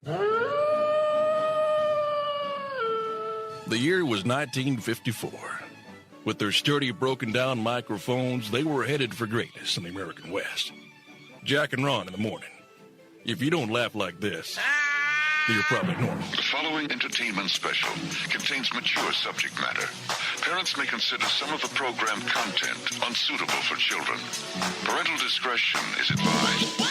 The year was 1954. With their sturdy, broken-down microphones, they were headed for greatness in the American West. Jack and Ron in the morning. If you don't laugh like this, you're probably normal. The following entertainment special contains mature subject matter. Parents may consider some of the program content unsuitable for children. Parental discretion is advised.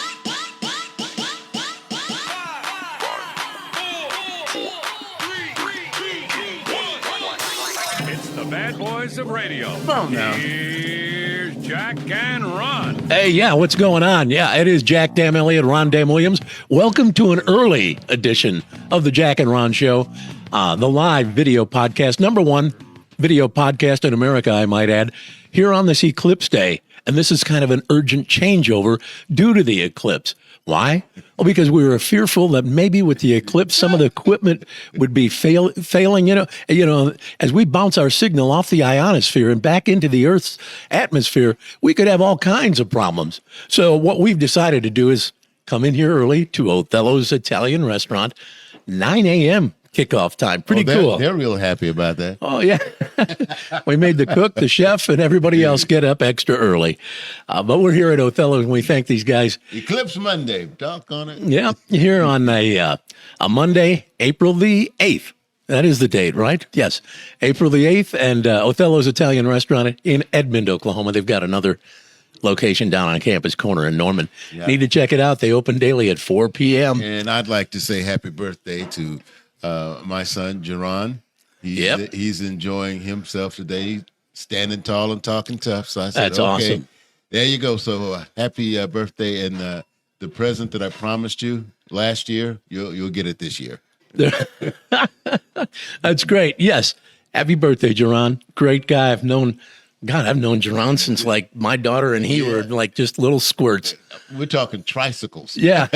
The bad boys of radio. Oh, no. Here's Jack and Ron. Hey, yeah, what's going on? Yeah, it is Jack Dam Elliott, Ron Dam Williams. Welcome to an early edition of the Jack and Ron Show, the live video podcast, number one video podcast in America, I might add, here on this eclipse day. And this is kind of an urgent changeover due to the eclipse. Why? Well, because we were fearful that maybe with the eclipse, some of the equipment would be failing. You know, as we bounce our signal off the ionosphere and back into the Earth's atmosphere, we could have all kinds of problems. So what we've decided to do is come in here early to Othello's Italian Restaurant, 9 a.m. kickoff time. Pretty cool. They're real happy about that. Oh, yeah. We made the cook, the chef, and everybody else get up extra early. But we're here at Othello's, and we thank these guys. Eclipse Monday. Talk on it. Yeah, here on a Monday, April the 8th. That is the date, right? Yes, April the 8th, and Othello's Italian Restaurant in Edmond, Oklahoma. They've got another location down on Campus Corner in Norman. Yeah. Need to check it out. They open daily at 4 p.m. And I'd like to say happy birthday to my son, Jerron. He's enjoying himself today, standing tall and talking tough. So I said, that's okay, awesome. There you go. So happy birthday. And the present that I promised you last year, you'll get it this year. That's great. Yes. Happy birthday, Jerron. Great guy. I've known Jerron since like my daughter and he were like just little squirts. We're talking tricycles. Yeah.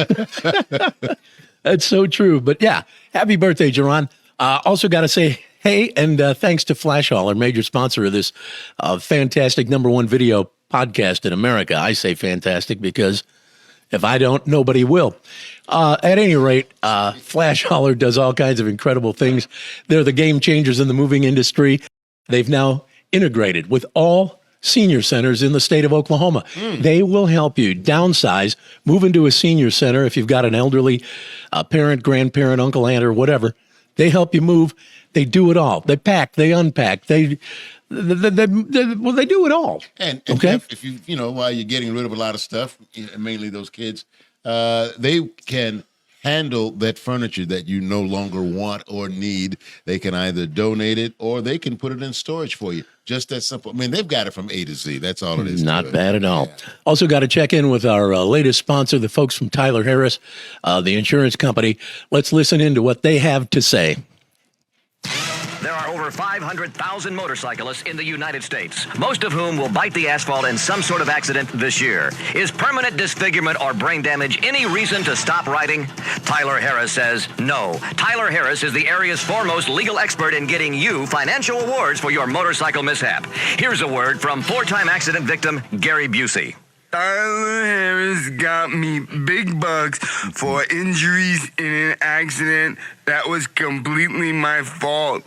That's so true. But yeah, happy birthday, Jerron. Also got to say, hey, and thanks to Flash Hall, our major sponsor of this fantastic number one video podcast in America. I say fantastic because if I don't, nobody will. At any rate, Flash Hauler does all kinds of incredible things. They're the game changers in the moving industry. They've now integrated with all senior centers in the state of Oklahoma. They will help you downsize, move into a senior center if you've got an elderly parent, grandparent, uncle, aunt, or whatever. They help you move. They do it all. They pack, they unpack, they do it all. And okay? if you while you're getting rid of a lot of stuff, mainly those kids, they can handle that furniture that you no longer want or need. They can either donate it or they can put it in storage for you. Just that simple. I mean, they've got it from A to Z. That's all it is. Not bad at all. Yeah. Also got to check in with our latest sponsor, the folks from Tyler Harris, the insurance company. Let's listen into what they have to say. There are over 500,000 motorcyclists in the United States, most of whom will bite the asphalt in some sort of accident this year. Is permanent disfigurement or brain damage any reason to stop riding? Tyler Harris says no. Tyler Harris is the area's foremost legal expert in getting you financial awards for your motorcycle mishap. Here's a word from four-time accident victim Gary Busey. Tyler Harris got me big bucks for injuries in an accident that was completely my fault.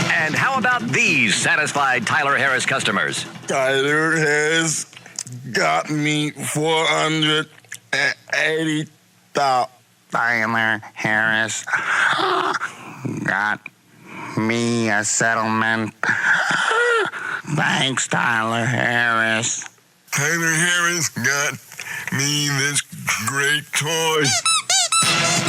And how about these satisfied Tyler Harris customers? Tyler Harris got me $480. Tyler Harris got me a settlement. Thanks, Tyler Harris. Tyler Harris got me this great toy.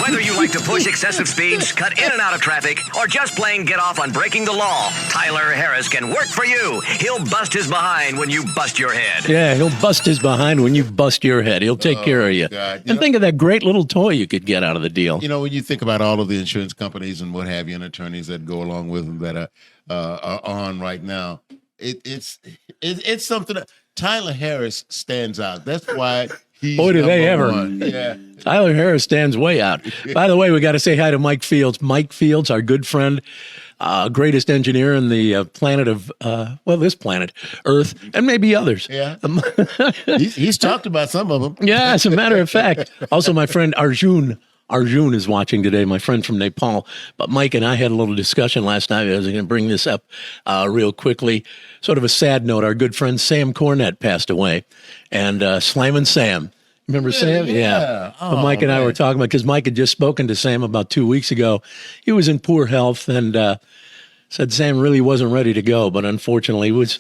Whether you like to push excessive speeds, cut in and out of traffic, or just plain get off on breaking the law, Tyler Harris can work for you. He'll bust his behind when you bust your head. Yeah, he'll bust his behind when you bust your head. He'll take care of you. God. And think of that great little toy you could get out of the deal. You know, when you think about all of the insurance companies and what have you, and attorneys that go along with them that are on right now, it's something that Tyler Harris stands out. That's why he's boy, do they ever. One. Yeah. Tyler Harris stands way out. By the way, we got to say hi to Mike Fields. Mike Fields, our good friend, greatest engineer in the planet of, this planet, Earth, and maybe others. Yeah. He's talked about some of them. Yeah, as a matter of fact. Also, my friend Arjun Arjun is watching today, my friend from Nepal. But Mike and I had a little discussion last night. I was going to bring this up real quickly. Sort of a sad note. Our good friend Sam Cornette passed away. And Slammin' Sam. Remember Sam? Yeah. Oh, But Mike and I were talking about, because Mike had just spoken to Sam about 2 weeks ago. He was in poor health and said Sam really wasn't ready to go, but unfortunately was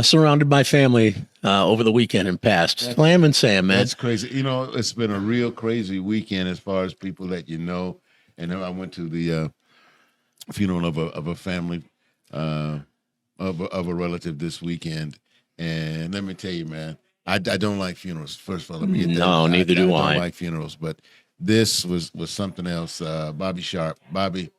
surrounded by family over the weekend and passed. Slammin' Sam, man. That's crazy. You know, it's been a real crazy weekend as far as people that you know. And I went to the funeral of a family, of a relative this weekend. And let me tell you, man, I don't like funerals. First of all, let me get that. No, neither do I. I don't like funerals, but this was something else. Bobby Sharp. Bobby,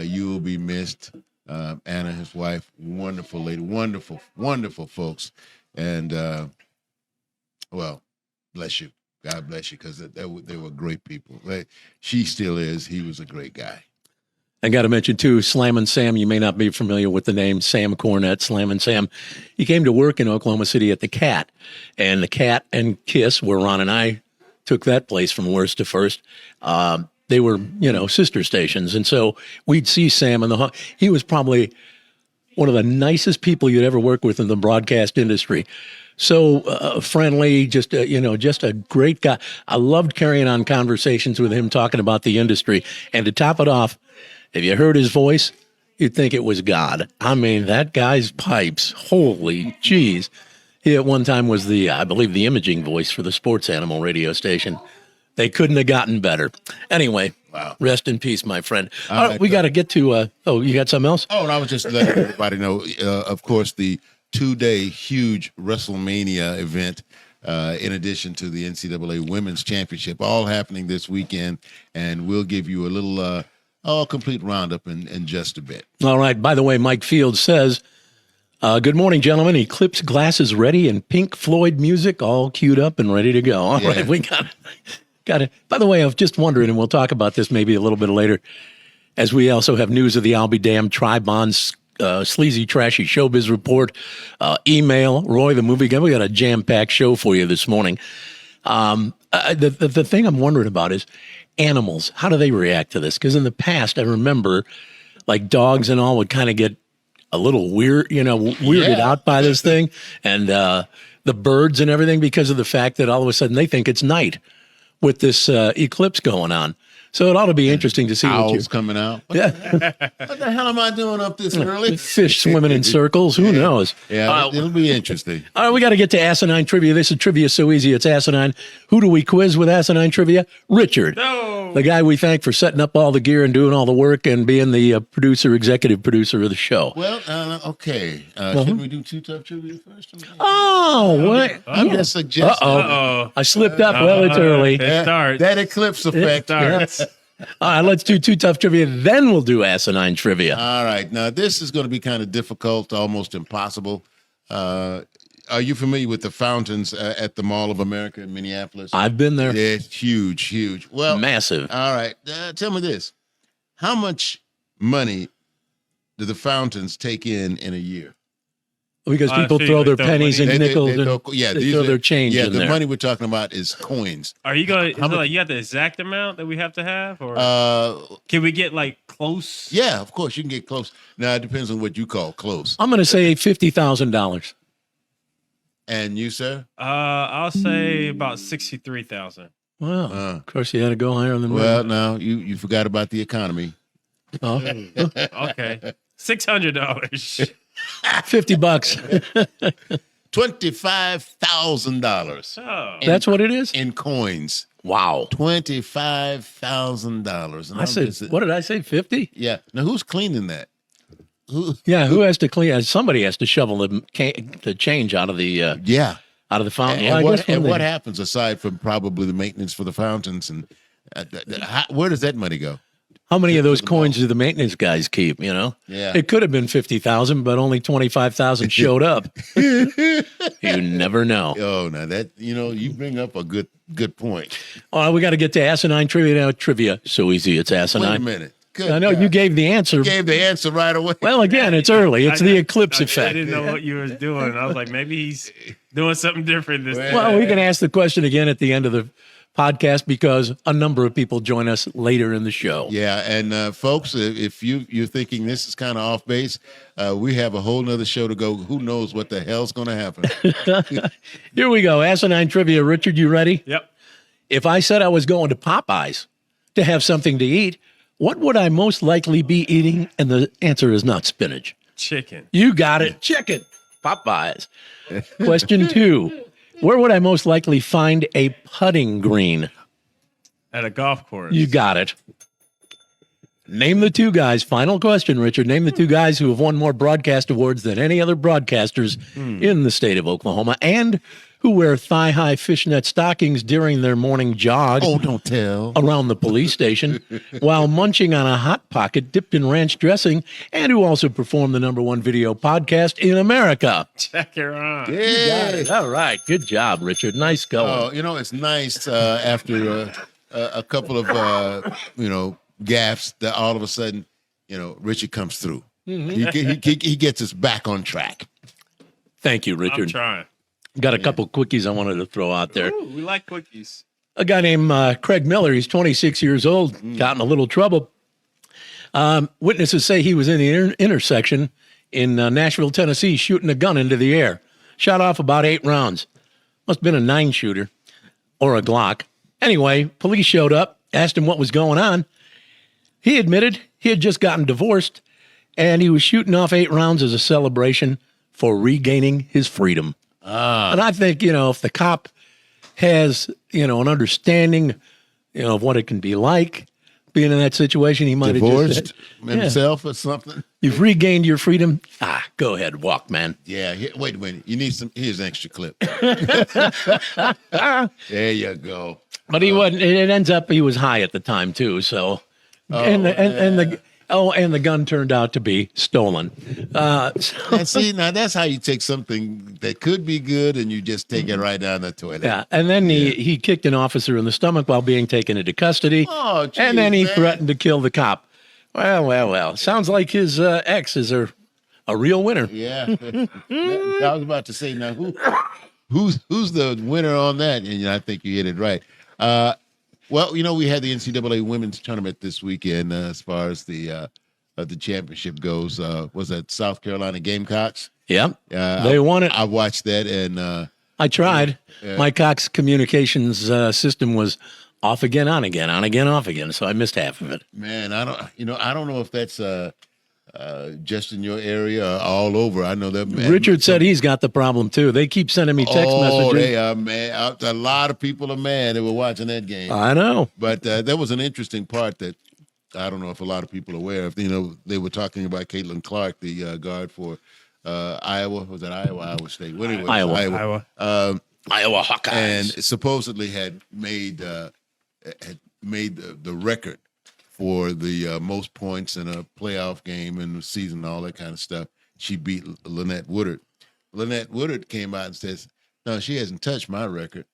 you will be missed. Anna, his wife, wonderful lady, wonderful folks. And, well, bless you. God bless you, because they were great people. She still is. He was a great guy. I got to mention, too, Slammin' Sam. You may not be familiar with the name Sam Cornette, Slammin' Sam. He came to work in Oklahoma City at the Cat. And the Cat and Kiss, where Ron and I took that place from worst to first, they were, sister stations. And so we'd see Sam in he was probably one of the nicest people you'd ever work with in the broadcast industry. So friendly, just a great guy. I loved carrying on conversations with him, talking about the industry. And to top it off, if you heard his voice, you'd think it was God. I mean, that guy's pipes, holy jeez. He at one time was I believe the imaging voice for the sports animal radio station. They couldn't have gotten better. Anyway, wow. Rest in peace, my friend. All right, we got to get to, you got something else? Oh, and I was just letting everybody know, of course, the 2-day huge WrestleMania event, in addition to the NCAA Women's Championship, all happening this weekend. And we'll give you a little complete roundup in just a bit. All right. By the way, Mike Fields says, good morning, gentlemen. Eclipse glasses ready and Pink Floyd music all queued up and ready to go. All right, we got it. By the way, I was just wondering, and we'll talk about this maybe a little bit later, as we also have news of the I'll Be Damned Tri-Bonds sleazy, trashy showbiz report, email, Roy the movie guy. We got a jam-packed show for you this morning. The thing I'm wondering about is animals. How do they react to this? Because in the past, I remember like dogs and all would kind of get a little weirded out by this thing. And the birds and everything, because of the fact that all of a sudden they think it's night with this eclipse going on. So it ought to be interesting to see owls coming out. Yeah. What the hell am I doing up this early? Fish swimming in circles. Who knows? Yeah, it'll be interesting. All right, we got to get to asinine trivia. This is trivia so easy, it's asinine. Who do we quiz with asinine trivia? Richard. No. The guy we thank for setting up all the gear and doing all the work and being the executive producer of the show. Well, okay. Shouldn't we do Too Tough Trivia first? Oh, what? I'm just suggesting. Uh-oh. I slipped up. Well, it's early. It starts. That eclipse effect. starts. All right, let's do Too Tough Trivia, then we'll do asinine trivia. All right. Now, this is going to be kind of difficult, almost impossible. Are you familiar with the fountains at the Mall of America in Minneapolis? I've been there. Yeah, it's huge. Well, massive. All right. Tell me this. How much money do the fountains take in a year? Because people throw their pennies and nickels and they throw their change in there. The money we're talking about is coins. Are you going to, you got the exact amount that we have to have? Or can we get like close? Yeah, of course. You can get close. Now, it depends on what you call close. I'm going to say $50,000. And you, sir? I'll say about 63,000. Wow. Of course, you had to go higher than well, now you forgot about the economy. Oh. Okay. $600. $50. $25,000. Oh. That's what it is? In coins. Wow. $25,000. I said, what did I say, 50? Yeah. Now, who's cleaning that? Who has to clean? Somebody has to shovel the change out of the out of the fountain. And what happens aside from probably the maintenance for the fountains and where does that money go? How many of those coins do the maintenance guys keep? Yeah, it could have been 50,000, but only 25,000 showed up. You never know. Oh, now that you bring up a good point. All right, we got to get to asinine trivia now. Trivia so easy, it's asinine. Wait a minute. Good I know God. you gave the answer. Gave the answer right away. Well, again, it's early. It's the eclipse I effect. didn't know what you was doing. I was like, maybe he's doing something different this time. Well, we can ask the question again at the end of the podcast because a number of people join us later in the show. Yeah, and folks, if you're thinking this is kind of off base, we have a whole nother show to go. Who knows what the hell's going to happen? Here we go. Asinine trivia. Richard, you ready? Yep. If I said I was going to Popeyes to have something to eat, what would I most likely be eating? And the answer is not spinach. Chicken. You got it. Chicken. Popeyes. Question 2. Where would I most likely find a putting green? At a golf course. You got it. Name the 2 guys. Final question, Richard. Name the 2 guys who have won more broadcast awards than any other broadcasters in the state of Oklahoma and who wear thigh-high fishnet stockings during their morning jog Oh, don't tell. around the police station while munching on a Hot Pocket dipped in ranch dressing and who also perform the #1 video podcast in America. Check her on. Yeah. All right. Good job, Richard. Nice going. Oh, it's nice after a couple of, gaffes that all of a sudden, Richard comes through. He gets us back on track. Thank you, I'm Richard. trying. Got a couple quickies I wanted to throw out there. Ooh, we like quickies. A guy named Craig Miller, he's 26 years old, got in a little trouble. Witnesses say he was in the intersection in Nashville, Tennessee, shooting a gun into the air. Shot off about 8 rounds. Must have been a 9-shooter or a Glock. Anyway, police showed up, asked him what was going on. He admitted he had just gotten divorced, and he was shooting off 8 rounds as a celebration for regaining his freedom. And I think, if the cop has, an understanding, of what it can be like being in that situation, he might have Divorced just himself or something. You've regained your freedom. Go ahead, walk, man. Yeah. Wait a minute. You need here's an extra clip. There you go. But he wasn't. It ends up he was high at the time too. So, and the gun turned out to be stolen. And see, now that's how you take something that could be good and you just take it right down the toilet. Yeah, and then he kicked an officer in the stomach while being taken into custody. Oh, geez, and then he man. threatened to kill the cop. Well. Sounds like his ex is a real winner. Yeah. I was about to say, now who's the winner on that? And I think you hit it right. Well, we had the NCAA women's tournament this weekend as far as the championship goes. Was that South Carolina Gamecocks? Yeah, they won it. I watched that, and I tried. My Cox communications system was off again, on again, off again. So I missed half of it. man, I don't know if that's just in your area or all over. I know that Richard said he's got the problem too. They keep sending me text messages. They are mad. A lot of people are mad. They were watching that game. I know. But there was an interesting part that I don't know if a lot of people are aware of. They were talking about Caitlin Clark, the guard for Iowa. Was that Iowa State? What anyway, Iowa. Iowa Hawkeyes. And supposedly had made the record for the most points in a playoff game in the season, all that kind of stuff. She beat Lynette Woodard. Lynette Woodard came out and says, "No, she hasn't touched my record.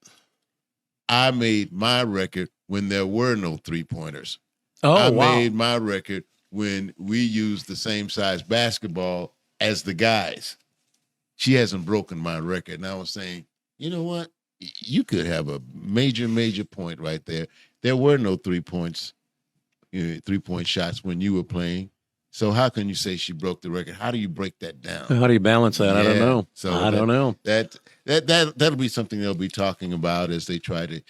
I made my record when there were no 3-pointers. I made my record when we used the same size basketball as the guys. She hasn't broken my record." And I was saying, you know what? You could have a major, major point right there. There were no 3-point shots when you were playing. So how can you say she broke the record? How do you break that down? How do you balance that? Yeah. I don't know. So I don't know. That'll be something they'll be talking about as they try to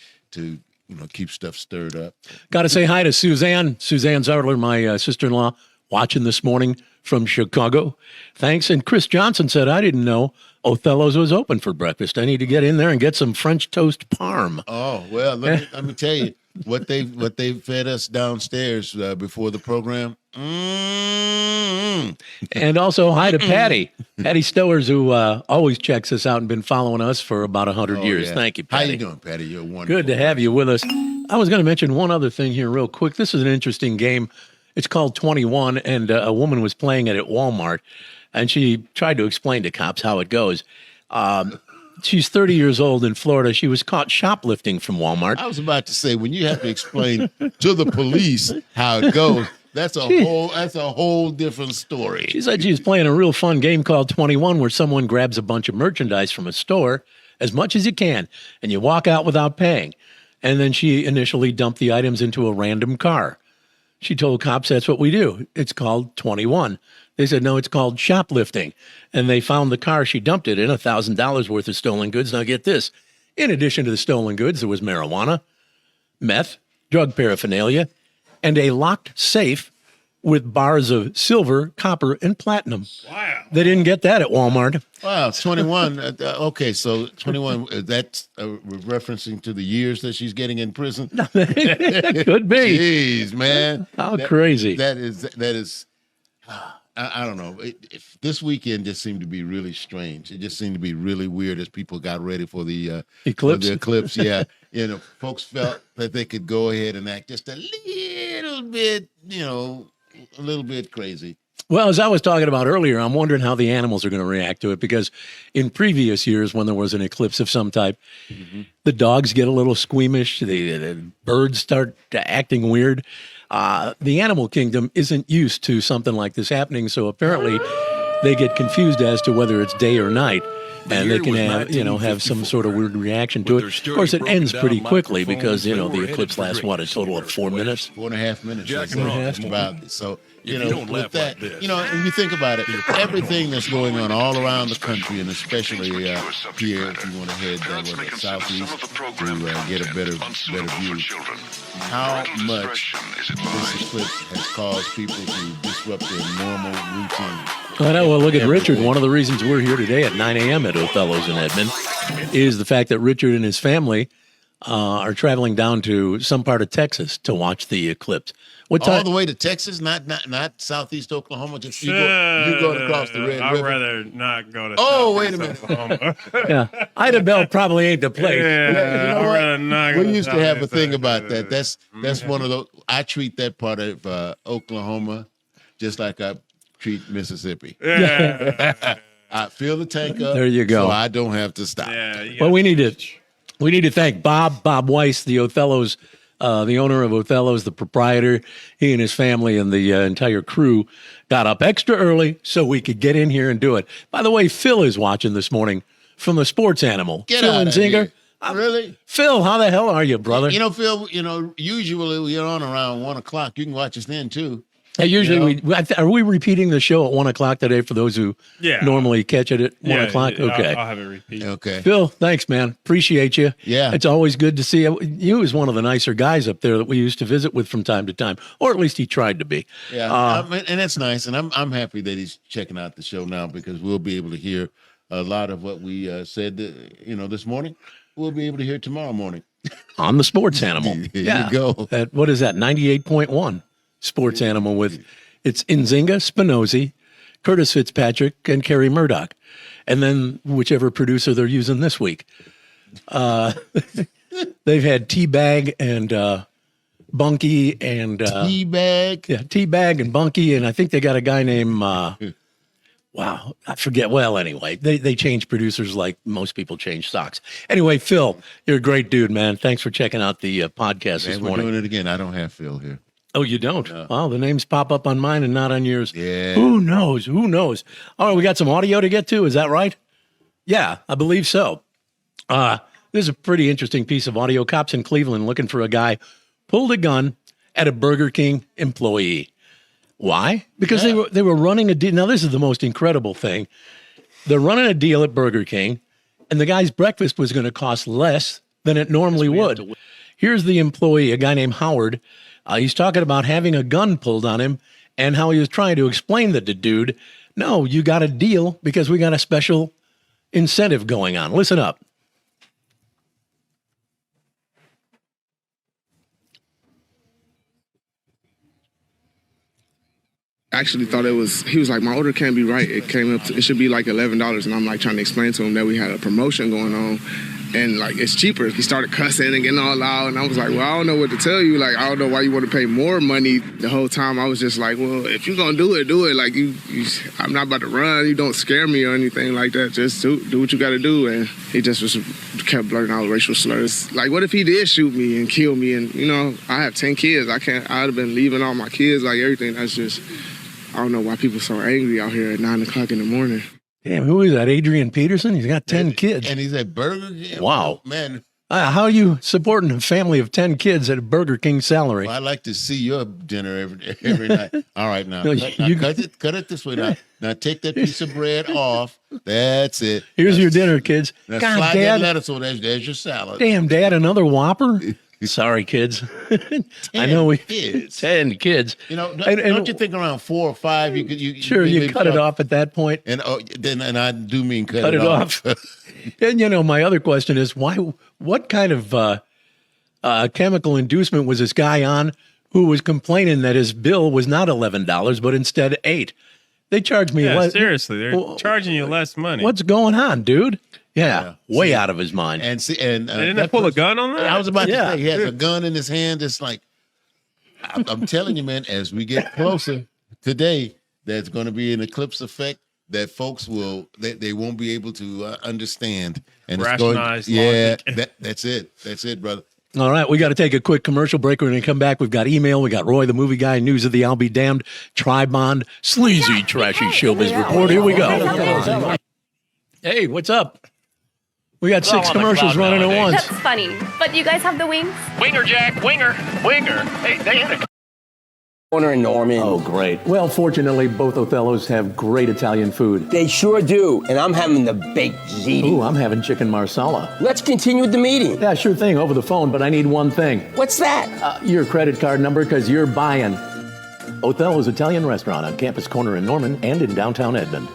keep stuff stirred up. Got to say hi to Suzanne Zartler, my sister-in-law, watching this morning from Chicago. Thanks. And Chris Johnson said, "I didn't know Othello's was open for breakfast. I need to get in there and get some French toast parm." Oh, well, let me tell you what they fed us downstairs before the program. And also hi to Patty Stowers, who always checks us out and been following us for about 100 years. Yeah. Thank you, How Patty. you doing, Patty? You're wonderful. Good to have you with us. I was going to mention one other thing here real quick. This is an interesting game. It's called 21, and a woman was playing it at Walmart, and she tried to explain to cops how it goes. She's 30 years old in Florida. She was caught shoplifting from Walmart. I was about to say, when you have to explain to the police how it goes, That's a whole different story. She said she was playing a real fun game called 21 where someone grabs a bunch of merchandise from a store, as much as you can, and you walk out without paying. And then she initially dumped the items into a random car. She told cops that's what we do. It's called 21. They said, no, it's called shoplifting. And they found the car she dumped it in, $1,000 worth of stolen goods. Now get this. In addition to the stolen goods, there was marijuana, meth, drug paraphernalia, and a locked safe with bars of silver, copper, and platinum. Wow. They didn't get that at Walmart. Wow, 21. Okay, so 21, that's referencing to the years that she's getting in prison? That could be. Jeez, man. How crazy. That is. I don't know. This weekend just seemed to be really strange. It just seemed to be really weird as people got ready for the eclipse. Yeah, folks felt that they could go ahead and act just a little bit, a little bit crazy. Well, as I was talking about earlier, I'm wondering how the animals are going to react to it, because in previous years when there was an eclipse of some type, the dogs get a little squeamish, the birds start acting weird. The animal kingdom isn't used to something like this happening, so apparently they get confused as to whether it's day or night, and they can have some sort of weird reaction to it. Of course, it ends pretty quickly because, the eclipse lasts, a total of 4 minutes? 4.5 minutes. Jack and Ron. About, so, don't with laugh that, like this. and you think about it, everything that's going on all around the country, and especially here, if you want to head southeast to get a better view, how much this eclipse has caused people to disrupt their normal routine. I know. Well, look at Richard. One of the reasons we're here today at 9 a.m. at Othello's in Edmond is the fact that Richard and his family are traveling down to some part of Texas to watch the eclipse. What time? All the way to Texas, not southeast Oklahoma. Just you going across the Red River. I'd rather not go to. Oh, wait a minute. Yeah, Ida Bell probably ain't the place. Yeah, I'd rather not go we to used to have a thing Texas. about that. That's one of those. I treat that part of Oklahoma just like I treat Mississippi. Yeah. I fill the tank up. There you go. So I don't have to stop. Yeah. Well, we need to thank Bob Weiss, the Othello's, the owner of Othello's, the proprietor. He and his family and the entire crew got up extra early so we could get in here and do it. By the way, Phil is watching this morning from the Sports Animal. Get Phil out and of Zinger. here. Really? Phil, how the hell are you, brother? Phil, usually we're on around 1 o'clock. You can watch us then, too. Usually, are we repeating the show at 1 o'clock today for those who normally catch it at 1 o'clock? Okay. I'll have it repeat. Okay. Phil, thanks, man. Appreciate you. Yeah. It's always good to see you. You was one of the nicer guys up there that we used to visit with from time to time, or at least he tried to be. Yeah, and that's nice. And I'm happy that he's checking out the show now, because we'll be able to hear a lot of what we said, this morning. We'll be able to hear tomorrow morning. On the Sports Animal. There you go. At, what is that, 98.1 Sports Animal with, it's Nzinga, Spinozzi, Curtis Fitzpatrick, and Kerry Murdoch. And then whichever producer they're using this week. They've had T-Bag and Bunky and... T-Bag? Yeah, T-Bag and Bunky, and I think they got a guy named... wow, I forget. Well, anyway, they change producers like most people change socks. Anyway, Phil, you're a great dude, man. Thanks for checking out the podcast this morning. We're doing it again. I don't have Phil here. Oh, you don't? No. Well, the names pop up on mine and not on yours. Yeah. Who knows? All right, we got some audio to get to. Is that right? Yeah, I believe so. This is a pretty interesting piece of audio. Cops in Cleveland looking for a guy pulled a gun at a Burger King employee. Why? Because they were running a deal. Now, this is the most incredible thing. They're running a deal at Burger King, and the guy's breakfast was going to cost less than it normally would. Here's the employee, a guy named Howard. He's talking about having a gun pulled on him and how he was trying to explain that to dude. No, you got a deal because we got a special incentive going on. Listen up. Actually thought he was like, my order can't be right. It should be like $11. And I'm like trying to explain to him that we had a promotion going on. and like it's cheaper. He started cussing and getting all loud, and I was like, well, I don't know what to tell you. Like, I don't know why you want to pay more money. The whole time I was just like, well, if you're gonna do it, do it. Like I'm not about to run. You don't scare me or anything like that. Just do what you got to do. And he just kept blurting out racial slurs. Like, what if he did shoot me and kill me? And I have 10 kids. I'd have been leaving all my kids, like everything. That's just, I don't know why people are so angry out here at 9 o'clock in the morning. Damn, who is that? Adrian Peterson? He's got 10 kids. And he's at Burger King. Wow. Man. How are you supporting a family of 10 kids at a Burger King salary? Well, I like to see your dinner every night. All right, now, No, cut it this way. Now take that piece of bread off. That's it. Here's your dinner, kids. Now God, slide Dad. that lettuce over. There's your salad. Damn, Dad, another Whopper? Sorry, kids. I know 10 kids. Don't you think around 4 or 5 you could you cut it off at that point. And I do mean cut it off. And my other question is what kind of chemical inducement was this guy on who was complaining that his bill was not $11 but instead $8? They charged me less. Seriously, they're charging you less money. What's going on, dude? Yeah, way out of his mind. And didn't they pull a gun on that? I was about to say he has a gun in his hand. It's like I'm telling you, man. As we get closer today, there's going to be an eclipse effect that folks they won't be able to understand and rationalize. That's it, brother. All right, we got to take a quick commercial break. We're going to come back. We've got email. We got Roy, the movie guy, news of the I'll Be Damned, Tribond, sleazy, trashy showbiz report. Here we go. Hey, what's up? We got 6 commercials running at once. That's funny. But you guys have the wings? Winger, Jack. Winger. Hey, they had a corner in Norman. Oh, great. Well, fortunately, both Othellos have great Italian food. They sure do. And I'm having the baked ziti. Ooh, I'm having chicken marsala. Let's continue with the meeting. Yeah, sure thing. Over the phone, but I need one thing. What's that? Your credit card number, because you're buying Othello's Italian Restaurant on Campus Corner in Norman and in downtown Edmond.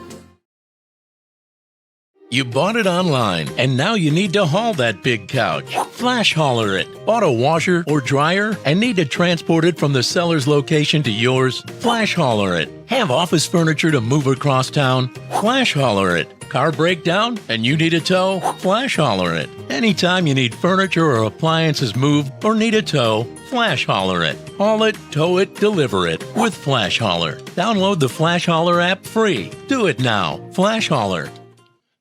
You bought it online, and now you need to haul that big couch. Flash hauler it. Bought a washer or dryer and need to transport it from the seller's location to yours? Flash hauler it. Have office furniture to move across town? Flash hauler it. Car breakdown and you need a tow? Flash hauler it. Anytime you need furniture or appliances moved or need a tow, Flash hauler it. Haul it, tow it, deliver it with Flash Hauler. Download the Flash Hauler app free. Do it now. Flash Hauler.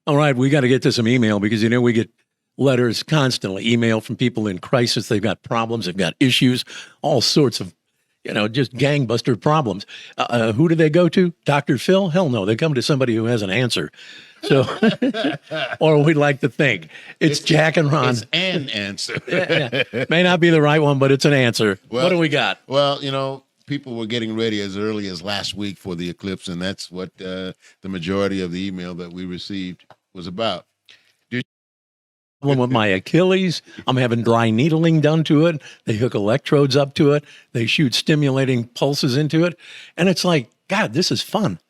All right, we got to get to some email because, we get letters constantly, email from people in crisis. They've got problems, they've got issues, all sorts of, just gangbuster problems. Who do they go to? Dr. Phil? Hell no, they come to somebody who has an answer. So, or we'd like to think. It's Jack and Ron. It's an answer. May not be the right one, but it's an answer. What do we got? Well, people were getting ready as early as last week for the eclipse, and that's what the majority of the email that we received was about. With my Achilles, I'm having dry needling done to it. They hook electrodes up to it. They shoot stimulating pulses into it. And it's like, God, this is fun.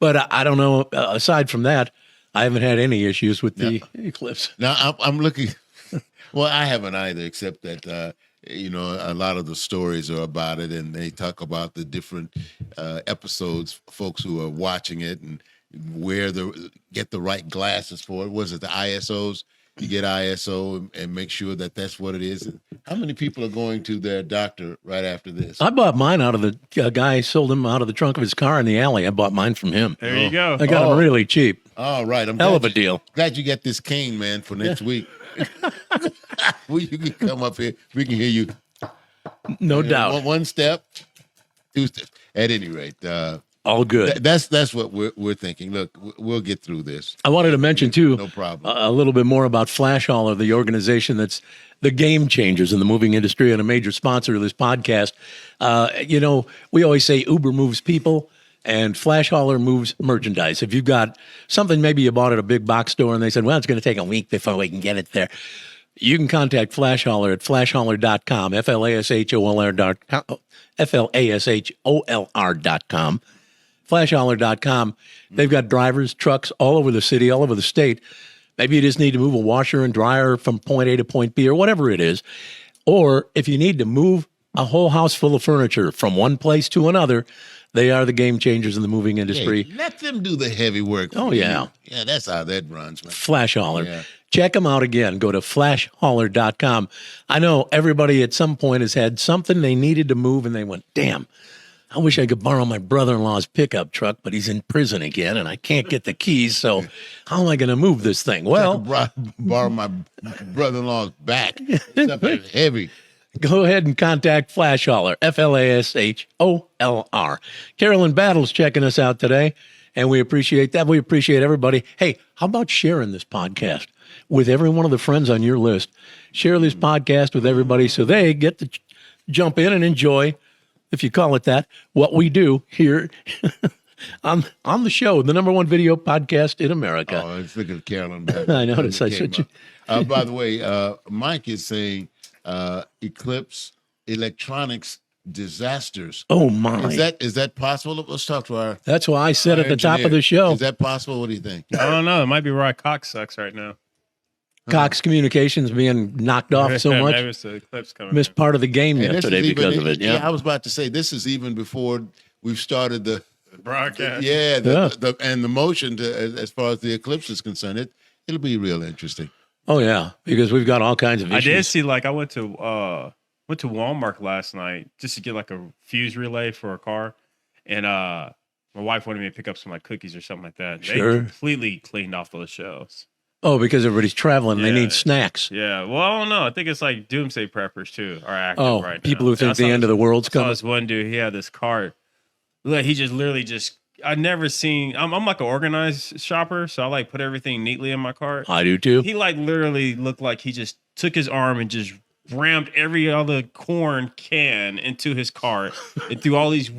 But I don't know. Aside from that, I haven't had any issues with the eclipse. Now, I'm looking. Well, I haven't either, except that, a lot of the stories are about it, and they talk about the different episodes, folks who are watching it and get the right glasses for it. Was it the ISOs? You get ISO and make sure that that's what it is. How many people are going to their doctor right after this? I bought mine out of the guy sold them out of the trunk of his car in the alley. I bought mine from him. There you go. I got them really cheap. All right. Hell of a deal. Glad you get this cane, man, for next week. Well, you can come up here. We can hear you. No doubt. One step, 2 steps. At any rate, all good. That's what we're thinking. Look, we'll get through this. I wanted to mention too, no problem, a little bit more about Flash Hauler, the organization that's the game changers in the moving industry and a major sponsor of this podcast. We always say Uber moves people and Flash Hauler moves merchandise. If you've got something maybe you bought at a big box store and they said, well, it's going to take a week before we can get it there, you can contact Flash Hauler at flashhauler.com, FLASHOLR.com. FlashHauler.com. They've got drivers, trucks all over the city, all over the state. Maybe you just need to move a washer and dryer from point A to point B or whatever it is. Or if you need to move a whole house full of furniture from one place to another, They are the game changers in the moving industry. Hey, let them do the heavy work. Oh, yeah. Yeah, that's how that runs, man. Flash Hauler. Yeah. Check them out again. Go to flashhauler.com. I know everybody at some point has had something they needed to move, and they went, damn, I wish I could borrow my brother-in-law's pickup truck, but he's in prison again, and I can't get the keys, so how am I going to move this thing? Well, borrow my brother-in-law's back. Something heavy. Go ahead and contact Flash Hauler, FLASHOLR. Carolyn Battle's checking us out today, and we appreciate that. We appreciate everybody. Hey, how about sharing this podcast with every one of the friends on your list? Share this podcast with everybody so they get to jump in and enjoy, if you call it that, what we do here on the show, the #1 video podcast in America. Oh, I was thinking of Carolyn Battle. I noticed. I said, by the way, Mike is saying Eclipse electronics disasters. Oh my! Is that possible? Let's talk to our. That's why I said at the top of the show. Is that possible? What do you think? I don't know. It might be where Cox sucks right now. Cox Communications being knocked off so much. Maybe it's the Eclipse coming. Missed part of the game yesterday because of it. Yeah, I was about to say this is even before we've started the broadcast. The motion to as far as the Eclipse is concerned. It'll be real interesting. Oh yeah, because we've got all kinds of issues. I did see, like, I went to Walmart last night just to get like a fuse relay for a car, and my wife wanted me to pick up some like cookies or something like that. Sure. They completely cleaned off those shelves. Oh, because everybody's traveling, they need snacks. Yeah, well, I don't know. I think it's like doomsday preppers too are active right now. People who think the end of the world's coming. I saw this one dude. He had this cart. Look, he just literally I've never seen. I'm like an organized shopper, so I like put everything neatly in my cart. I do too. He like literally looked like he just took his arm and just rammed every other corn can into his cart and threw all these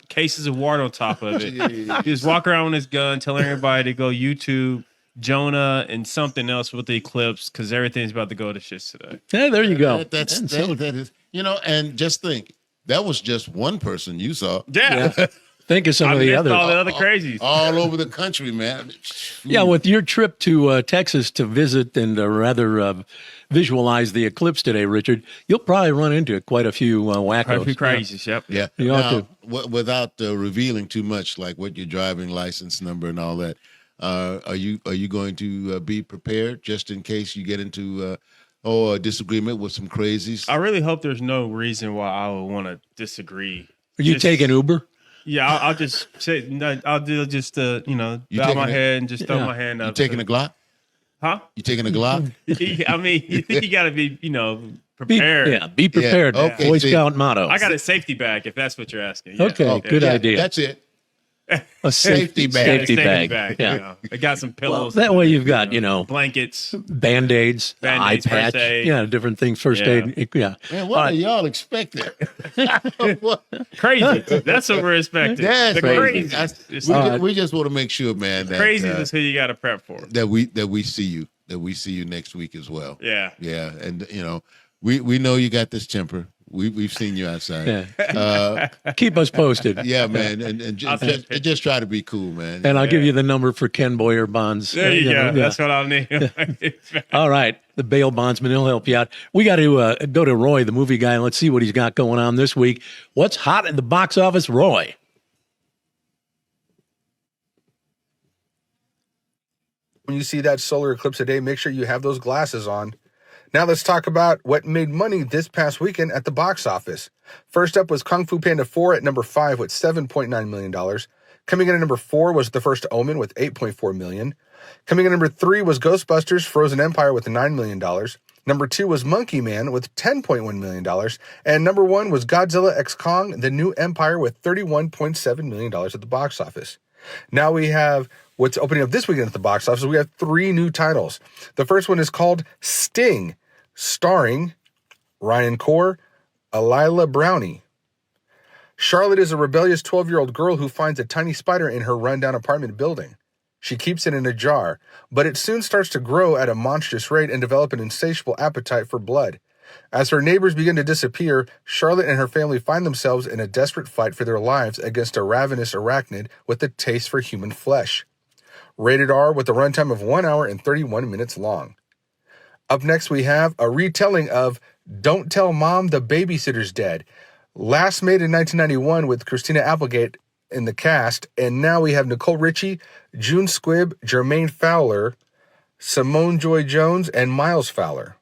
cases of water on top of it. He just walk around with his gun, telling everybody to go YouTube Jonah and something else with the Eclipse because everything's about to go to shit today. Yeah, there you go. That is, and just think that was just one person you saw. Yeah. Think of some of the others. All the other crazies. All over the country, man. Yeah, with your trip to Texas to visit and visualize the eclipse today, Richard, you'll probably run into quite a few wackos. Quite a few crazies, yep. Yeah. You ought to. Without revealing too much, like what your driving license number and all that, are you going to be prepared just in case you get into a disagreement with some crazies? I really hope there's no reason why I would want to disagree. Are you taking Uber? Yeah, I'll just say no. I'll do just bow my head and just throw my hand up. You taking a Glock? Huh? You taking a Glock? I mean, you think you got to be, prepared. Be prepared. Yeah, okay, Boy Scout motto. I got a safety bag if that's what you're asking. Yeah. Okay, good idea. That's it. A safety bag. Safety bag. Yeah. I got some pillows. Well, that way you've got, blankets, Band-Aids, eye patch, different things, first aid. Yeah. Man, what are y'all expecting? Crazy. That's what we're expecting. That's crazy. We just want to make sure, man, that crazy is who you got to prep for. That we see you. That we see you next week as well. Yeah. Yeah. And we know you got this temper. We've seen you outside. Yeah. Keep us posted. Yeah, man, and just try to be cool, man. And I'll give you the number for Ken Boyer Bonds. There you go. Yeah. That's what I'll need. All right, the bail bondsman, he'll help you out. We got to go to Roy, the movie guy, and let's see what he's got going on this week. What's hot in the box office, Roy? When you see that solar eclipse today, make sure you have those glasses on. Now let's talk about what made money this past weekend at the box office. First up was Kung Fu Panda 4 at number 5 with $7.9 million. Coming in at number 4 was The First Omen with $8.4 million. Coming in at number 3 was Ghostbusters Frozen Empire with $9 million. Number 2 was Monkey Man with $10.1 million. And number 1 was Godzilla x Kong, The New Empire with $31.7 million at the box office. Now we have what's opening up this weekend at the box office. We have 3 new titles. The first one is called Sting, starring Ryan Corr, Alila Brownie. Charlotte is a rebellious 12-year-old girl who finds a tiny spider in her rundown apartment building. She keeps it in a jar, but it soon starts to grow at a monstrous rate and develop an insatiable appetite for blood. As her neighbors begin to disappear, Charlotte and her family find themselves in a desperate fight for their lives against a ravenous arachnid with a taste for human flesh. Rated R with a runtime of 1 hour and 31 minutes long. Up next, we have a retelling of Don't Tell Mom the Babysitter's Dead. Last made in 1991 with Christina Applegate, in the cast. And now we have Nicole Richie, June Squibb, Jermaine Fowler, Simone Joy Jones, and Miles Fowler.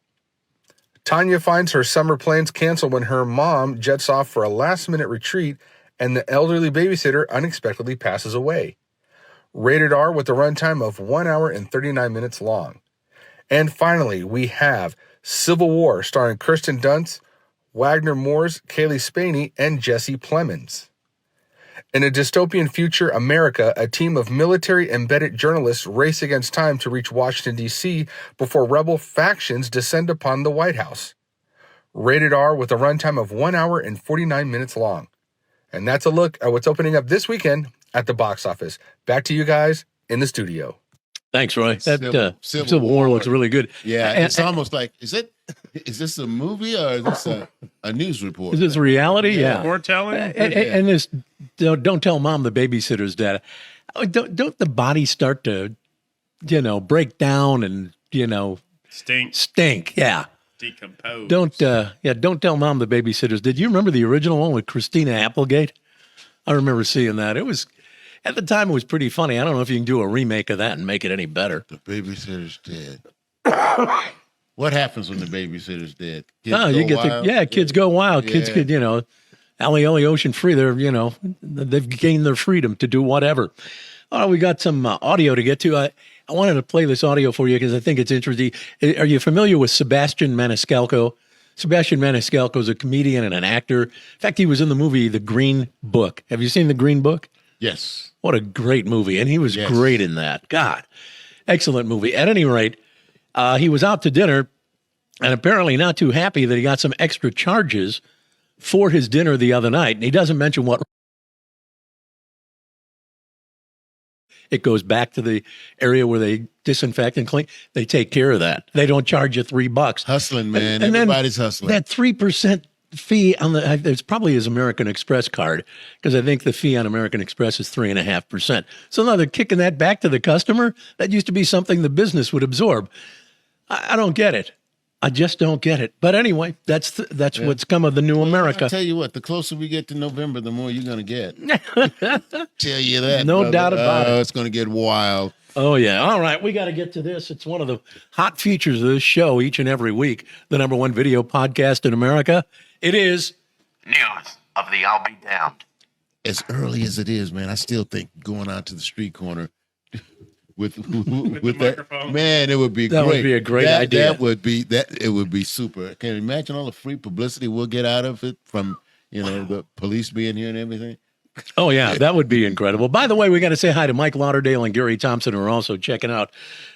Tanya finds her summer plans canceled when her mom jets off for a last-minute retreat and the elderly babysitter unexpectedly passes away. Rated R with a runtime of 1 hour and 39 minutes long. And finally, we have Civil War, starring Kirsten Dunst, Wagner Moores, Kaylee Spaney, and Jesse Plemons. In a dystopian future America, a team of military-embedded journalists race against time to reach Washington, D.C. before rebel factions descend upon the White House. Rated R with a runtime of 1 hour and 49 minutes long. And that's a look at what's opening up this weekend at the box office. Back to you guys in the studio. Thanks, Roy. That Civil War looks really good. Yeah, it's almost like, is this a movie or is this a news report? Is this reality? Yeah. Foretelling? And this, don't tell mom the babysitter's dead. Don't the body start to, break down and, stink. Yeah. Decompose. Don't tell mom the babysitter's dead. You remember the original one with Christina Applegate? I remember seeing that. It was, at the time, it was pretty funny. I don't know if you can do a remake of that and make it any better. The babysitter's dead. What happens when the babysitter's dead? Kids go wild. Yeah. Kids could, alley ocean free. They're, they've gained their freedom to do whatever. Oh, we got some audio to get to. I wanted to play this audio for you because I think it's interesting. Are you familiar with Sebastian Maniscalco? Sebastian Maniscalco is a comedian and an actor. In fact, he was in the movie The Green Book. Have you seen The Green Book? Yes. What a great movie. And he was great in that. God, excellent movie. At any rate, he was out to dinner and apparently not too happy that he got some extra charges for his dinner the other night. And he doesn't mention what. It goes back to the area where they disinfect and clean. They take care of that. They don't charge you $3. Hustling, man. And Everybody's hustling. That 3% fee on it's probably his American Express card, because I think the fee on American Express is 3.5%. So now they're kicking that back to the customer. That used to be something the business would absorb. I don't get it. I just don't get it. But anyway, that's what's come of the new America. I'll tell you what, the closer we get to November, the more you're going to get. Tell you that. No brother. doubt about it. It's going to get wild. Oh, yeah. All right. We got to get to this. It's one of the hot features of this show each and every week. The number one video podcast in America. It is News of the I'll Be Damned. As early as it is, man, I still think going out to the street corner with that, man, it would be great. That would be a great idea. It would be super. Can you imagine all the free publicity we'll get out of it from, the police being here and everything? Oh, yeah, that would be incredible. By the way, we got to say hi to Mike Lauderdale and Gary Thompson, who are also checking out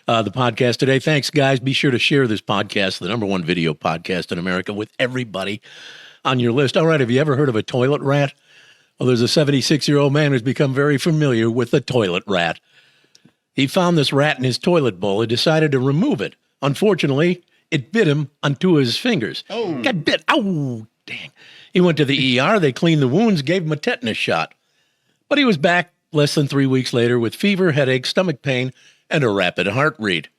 the podcast today. Thanks, guys. Be sure to share this podcast, the number one video podcast in America, with everybody on your list. All right, have you ever heard of a toilet rat? Well, there's a 76-year-old man who's become very familiar with the toilet rat. He found this rat in his toilet bowl and decided to remove it. Unfortunately, it bit him on two of his fingers. Oh. Got bit. Oh, dang. He went to the ER. They cleaned the wounds, gave him a tetanus shot. But he was back less than 3 weeks later with fever, headache, stomach pain, and a rapid heart rate.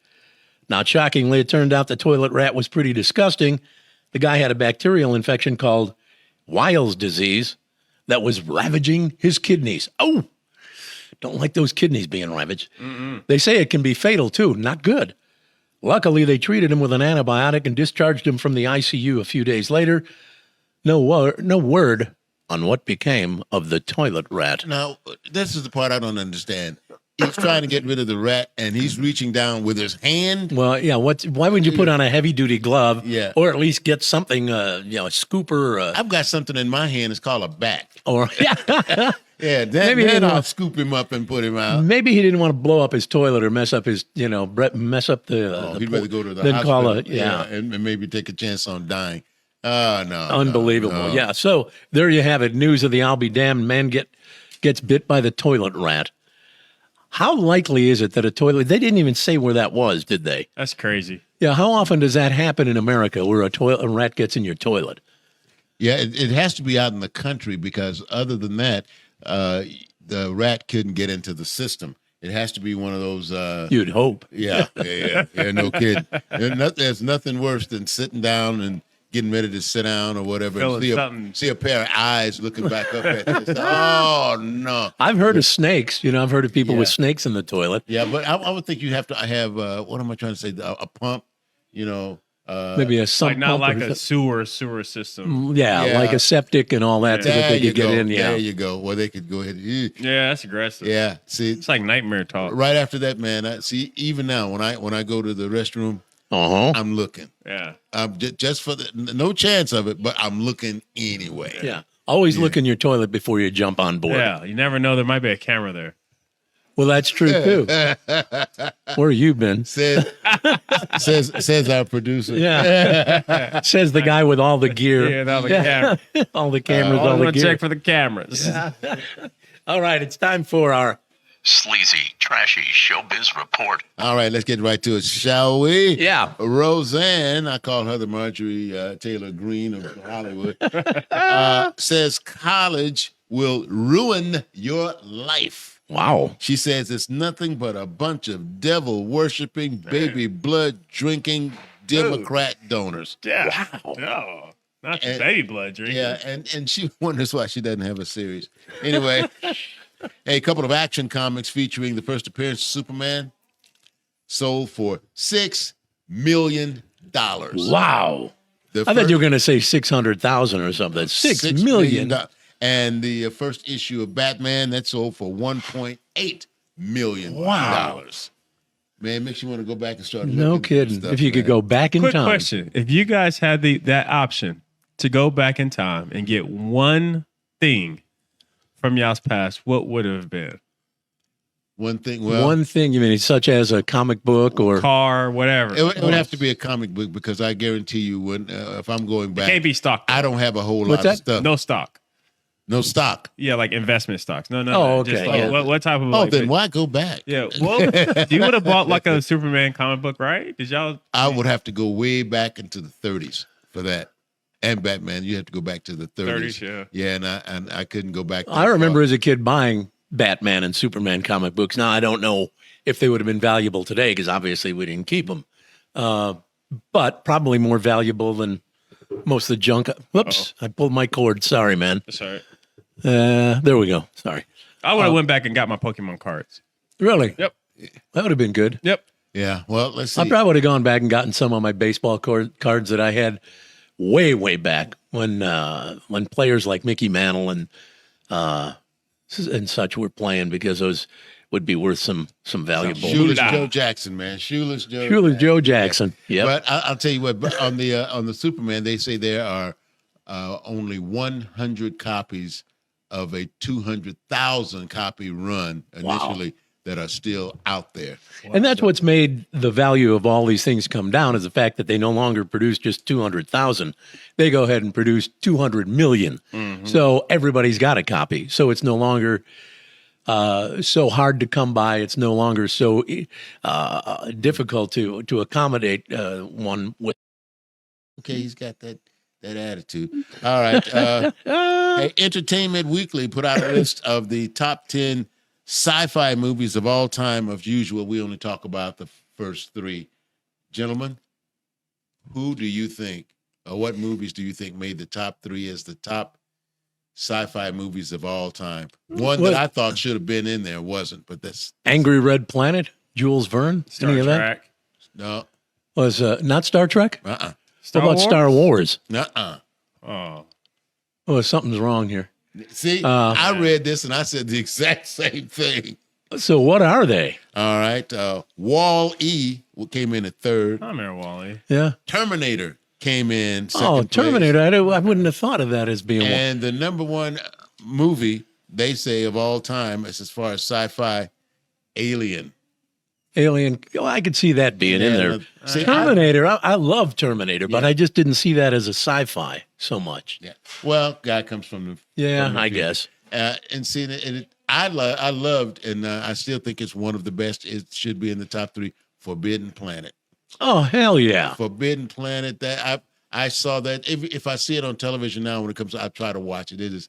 Not shockingly, it turned out the toilet rat was pretty disgusting. The guy had a bacterial infection called Weil's disease that was ravaging his kidneys. Oh, don't like those kidneys being ravaged. Mm-mm. They say it can be fatal, too. Not good. Luckily, they treated him with an antibiotic and discharged him from the ICU a few days later. No word on what became of the toilet rat. Now, this is the part I don't understand. He's trying to get rid of the rat, and he's reaching down with his hand. Well, yeah. Why would you put on a heavy-duty glove? Yeah. Or at least get something, a scooper. I've got something in my hand. It's called a bat. Or yeah, then I'll scoop him up and put him out. Maybe he didn't want to blow up his toilet or mess up his, mess up the. He'd rather go to the than hospital. Call and maybe take a chance on dying. Oh, no. Unbelievable. No. Yeah. So there you have it. News of the I'll be damned man gets bit by the toilet rat. How likely is it that a toilet, they didn't even say where that was, did they? That's crazy. Yeah. How often does that happen in America where a rat gets in your toilet? Yeah, it has to be out in the country because other than that, the rat couldn't get into the system. It has to be one of those. You'd hope. Yeah, no kidding. There's nothing worse than sitting down and getting ready to sit down or whatever, Feeling and something. see a pair of eyes looking back up at you. Oh no! I've heard of snakes. I've heard of people with Yeah. snakes in the toilet. Yeah, but I would think you have to have what am I trying to say? A pump, Maybe a sump Like not pump like or a sewer system. yeah, like a septic and all that, so that There they you could get go. in. Yeah, There you go. Well, they could go ahead. Yeah, that's aggressive. Yeah. See, It's like nightmare talk. right after that, man. I see. Even now, when I go to the restroom, I'm looking. Yeah. Just for no chance of it, but I'm looking anyway. yeah. Always look in your toilet before you jump on board. Yeah. You never know. There might be a camera there. Well, that's true too. Where have you been? Says our producer. Yeah. Says the guy with all the gear. Yeah, all the camera. all the cameras, I all the want to gear. check for the cameras. All right, it's time for our sleazy, trashy showbiz report. All right, let's get right to it, shall we? Yeah. Roseanne, I call her the Marjorie Taylor Greene of Hollywood, says college will ruin your life. Wow. She says it's nothing but a bunch of devil-worshiping, baby blood-drinking Democrat donors. Yeah. Wow. No. Not just baby blood drinking. Yeah, and she wonders why she doesn't have a series. Anyway, a couple of Action Comics featuring the first appearance of Superman sold for $6 million. Wow. I thought you were going to say 600,000 or something. $6 million. And the first issue of Batman, that sold for $1.8 million. Wow. Man, makes you want to go back and start No looking kidding. stuff, If you could man. go back in Quick time. question. If you guys had that option to go back in time and get one thing from y'all's past, what would it have been? One thing, well, One thing, you mean, such as a comic book or Car, whatever. it would have to be a comic book because I guarantee you, when if I'm going back, Can't be stock. I don't have a whole What's lot of that? stuff. No stock. No stock. Yeah, like investment stocks. No. Oh, okay, Just like, yeah. what type of? Oh, like, then why go back? Yeah. Well, you would have bought like a Superman comic book, right? Did y'all? I would have to go way back into the 30s for that. And Batman, you have to go back to the 30s. 30s, yeah. Yeah, and I couldn't go back. I remember as a kid buying Batman and Superman comic books. Now, I don't know if they would have been valuable today because obviously we didn't keep them. But probably more valuable than most of the junk. Whoops, I pulled my cord. Sorry, man. Sorry. There we go. Sorry. I would have went back and got my Pokemon cards. Really? Yep. That would have been good. Yep. Yeah, well, let's see. I probably would have gone back and gotten some of my baseball cards that I had way back when players like Mickey Mantle and such were playing because those would be worth some valuable. Shoeless Joe Jackson, man. Shoeless Joe Jackson. Yeah. But I'll tell you what. But on the Superman, they say there are only 100 copies of a 200,000 copy run initially that are still out there. And that's what's made the value of all these things come down is the fact that they no longer produce just 200,000. They go ahead and produce 200 million. Mm-hmm. So everybody's got a copy. So it's no longer so hard to come by. It's no longer so difficult to accommodate one with. Okay, he's got that attitude. All right. Hey, Entertainment Weekly put out a list of the top 10 sci-fi movies of all time. As usual, we only talk about the first three. Gentlemen, who do you think, or what movies do you think made the top three as the top sci-fi movies of all time? One that I thought should have been in there wasn't, but that's Angry Red Planet, Jules Verne. Star Trek. No. Was not Star Trek? Uh-uh. What about Star Wars? Uh-uh. Oh, something's wrong here. See, I read this and I said the exact same thing. So what are they? All right. Wall-E came in at third. I remember Wall-E. Yeah. Terminator came in second Oh, place. Terminator. I wouldn't have thought of that as being one. And the number one movie, they say, of all time, as far as sci-fi, Alien. Alien. Oh, I could see that being in there. See, Terminator. I love Terminator, but I just didn't see that as a sci-fi so much. Yeah. Well, guy comes from the. Yeah, from the I field. guess. And seeing it, I loved, and I still think it's one of the best. It should be in the top three. Forbidden Planet. Oh, hell yeah. Forbidden Planet. That I saw that. If I see it on television now, when it comes, I try to watch it.